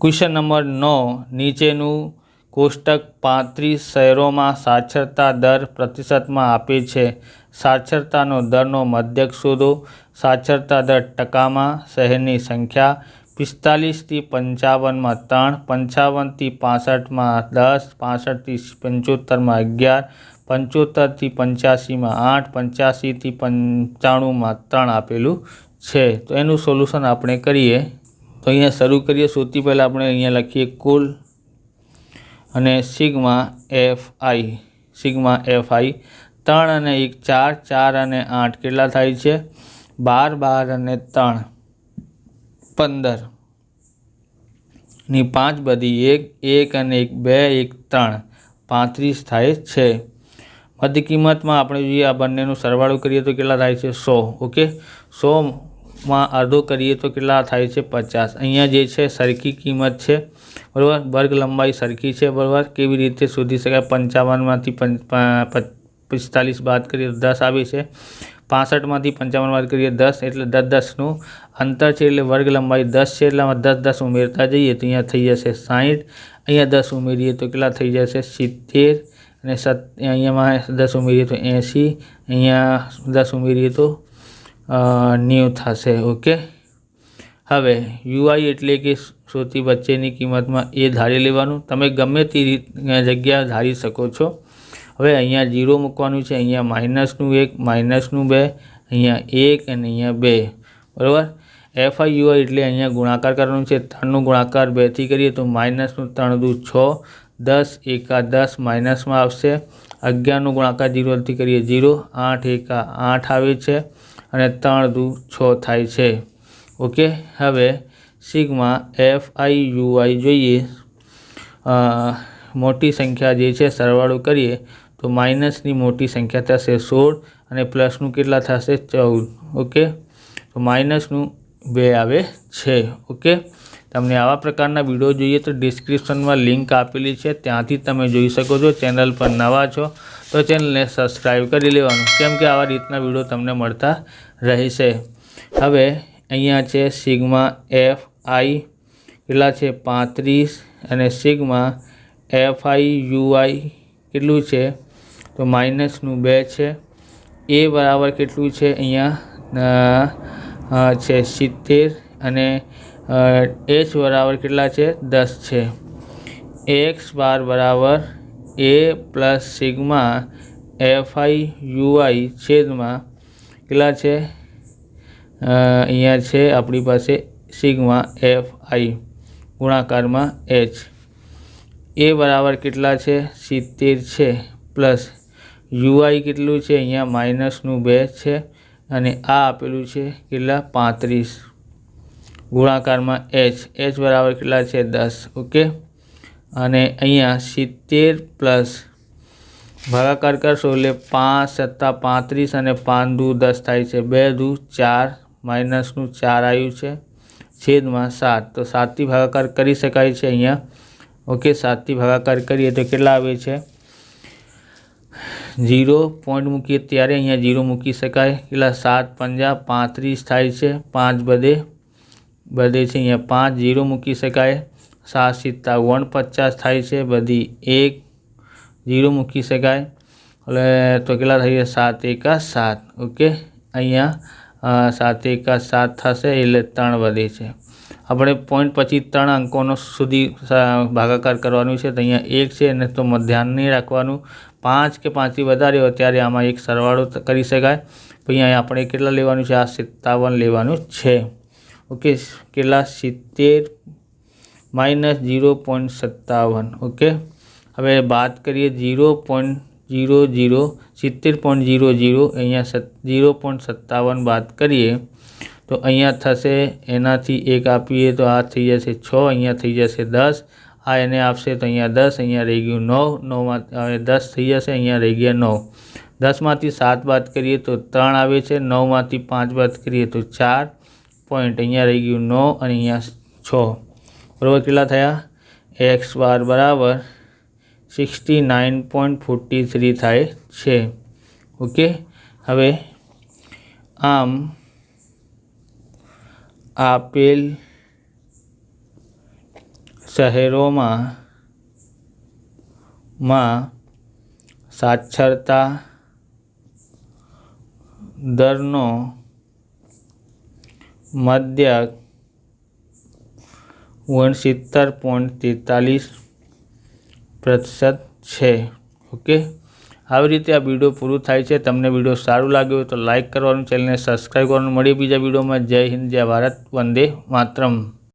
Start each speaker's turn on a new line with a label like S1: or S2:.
S1: Question number 9 नीचेनु कोष्टक 35 शहरों में साक्षरता दर प्रतिशत में आपे छे। साक्षरता दरनो मध्यक शोधो। साक्षरता दर टका में शहरनी संख्या 45 થી 55 में 3, 55 થી 65 में 10, 65 થી 75 में 11, 75 થી 85 में 8, 85 થી 95 में 3 आपेलू है। तो एनु सोल्यूशन आपणे करिए। तो अहींया शुरू करिए। सौथी पहला आपणे अहींया लखीए कुल अने सिग्मा एफ आई 3 અને 1 4, 4 અને 8 કેટલા થાય છે 12, 12 અને 3 15 ની 5 બધી 1, 1 અને 1 2, 1 3 35 થાય છે। मध्य किंमत में આપણે જોઈએ આ બંનેનો સરવાળો કરીએ તો કેટલા થાય છે 100। ઓકે 100 માં અડધો કરીએ તો કેટલા થાય છે 50। અહીંયા જે છે સરખી કિંમત છે બરાબર, વર્ગ લંબાઈ સરખી છે બરાબર। કેવી રીતે શોધી શકાય 55 માંથી 45 બાદ કરીએ તો 10 આવે છે, 65 માંથી 55 બાદ કરીએ 10 એટલે 10 10 નું અંતર છે એટલે વર્ગ લંબાઈ 10 છે એટલે 10 10 ઉમેરતા જઈએ તો અહીંયા થઈ જશે 60। અહીંયા 10 ઉમેરીએ તો કેટલા થઈ જશે 70 અને અહીંયા 10 ઉમેરીએ તો 80, અહીંયા 10 ઉમેરીએ તો 90 થશે। ओके हवे यूआई एटले कि सौथी वच्चेनी किंमत में ए धारी लेवानुं। तमे गमे ते जग्या धारी सको छो। हवे अहींया 0 मूकवानुं छे, अहींया -1, -2, अहींया 1 अने अहींया 2 बराबर। एफ आई यू आई एटले अहींया गुणाकार करवानुं छे। 3 नो गुणाकार 2 थी करीए तो -3 × 2 = 6, 10 × 1 = 10 माइनस में आवशे। 11 नो गुणाकार 0 थी करीए 0, 8 × 1 = 8 आवे छे અને 3 × 2 = 6 થાય છે। ओके हवे सिग्मा एफ आई यू आई જોઈએ। मोटी संख्या जे छे सरवाळो करीए तो माइनसनी मोटी संख्या थशे 16 અને प्लसનું કેટલા થશે 14। ओके तो माइनसનું 2 આવે છે। ओके તમને આવા પ્રકારના વિડિયો જોઈએ તો ડિસ્ક્રિપ્શનમાં લિંક આપેલી છે, ત્યાંથી તમે જોઈ શકો છો। ચેનલ પર નવા છો તો ચેનલને સબસ્ક્રાઈબ કરી લેવાનું, કેમ કે આવા રીતના વિડિયો તમને મળતા રહેશે। હવે અહીંયા છે સિગ્મા એફ आई કેટલા છે 35 અને સિગ્મા એફ आई यू आई કેટલું છે તો માઇનસનું 2 છે। એ બરાબર કેટલું છે અહીંયા છે 70 અને एच बराबर કેટલા છે 10 છે। एक्स बार बराबर A plus sigma F I U I छेद में કેટલા છે અહીંયા છે આપણી પાસે સિગ્મા એફ आई ગુણાકાર में एच। ए बराबर કેટલા છે 70 છે प्लस यू आई કેટલું છે અહીંયા माइनसનું 2 છે અને આ આપેલું છે કેટલા 35 गुणाकार में एच। एच बराबर કેટલા છે 10। ओके અને અહીંયા 70 प्लस भागाकार करशो એટલે 5 + 35 અને 5 × 2 = 10 થાય છે। 2 × 2 = 4 माइनसનું 4 આવ્યું છે छेद में 7। तो 7 થી ભાગાકાર કરી શકાય છે અહીંયા। ओके 7 થી ભાગાકાર કરીએ તો કેટલા આવે છે 0 पॉइंट मूकीए त्यारे अहींया 0 मूकी शकाय। કેટલા 7 × 5 = 35 થાય છે। 5 બધે છે अहींया 5 0 मूकी शकाय। 7 × 7 = 49 થાય છે, बधी 1 0 मूकी शकाय એટલે તો કેટલા થઈ 7 × 1 = 7। ओके अहींया 7 × 1 = 7 થશે એટલે 3 વધે છે। આપણે પોઈન્ટ પછી 3 અંકોનો સુધી ભાગાકાર કરવાનું છે તો અહીંયા 1 છે અને તો ધ્યાન નહીં રાખવાનું 5 કે 5 થી વધારે હોય ત્યારે આમાં એક સરવાળો કરી શકાય। તો અહીંયા આપણે કેટલા લેવાનું છે આ 57 લેવાનું છે। ओके કેટલા 70 - 0.57। ओके હવે बात करिए 0.00 70.00 अहींया 0.57 बात करिए तो अहींया थशे एनाथी 1 आपीए तो आ थई जशे 6, अहींया थई जशे 10, आ एने आपशे तो अहींया 10, अहींया रही गयुं 9, 9 में 10 थई जशे, अहींया रही गया 9। 10 मांथी 7 बात करिए तो 3 आवे छे, 9 मांथी 5 बात करिए तो 4 पॉइंट, अहींया रही गयुं 9 अने अहींया 6 बराबर। केटला थया एक्स बार बराबर 69.43 थाय छे। ओके हवे आम आपेल શહેરોમાં સાક્ષરતા દરનો મધ્યક 69.43% છે. ઓકે, આવી રીતે આ વિડીયો પૂરું થાય છે. તમને વિડીયો સારું લાગ્યું હોય તો લાઇક કરવાનું, ચેનલને સબસ્ક્રાઈબ કરવાનું. મળીએ બીજા વિડીયોમાં. જય હિન્દ, જય ભારત, વંદે માતરમ.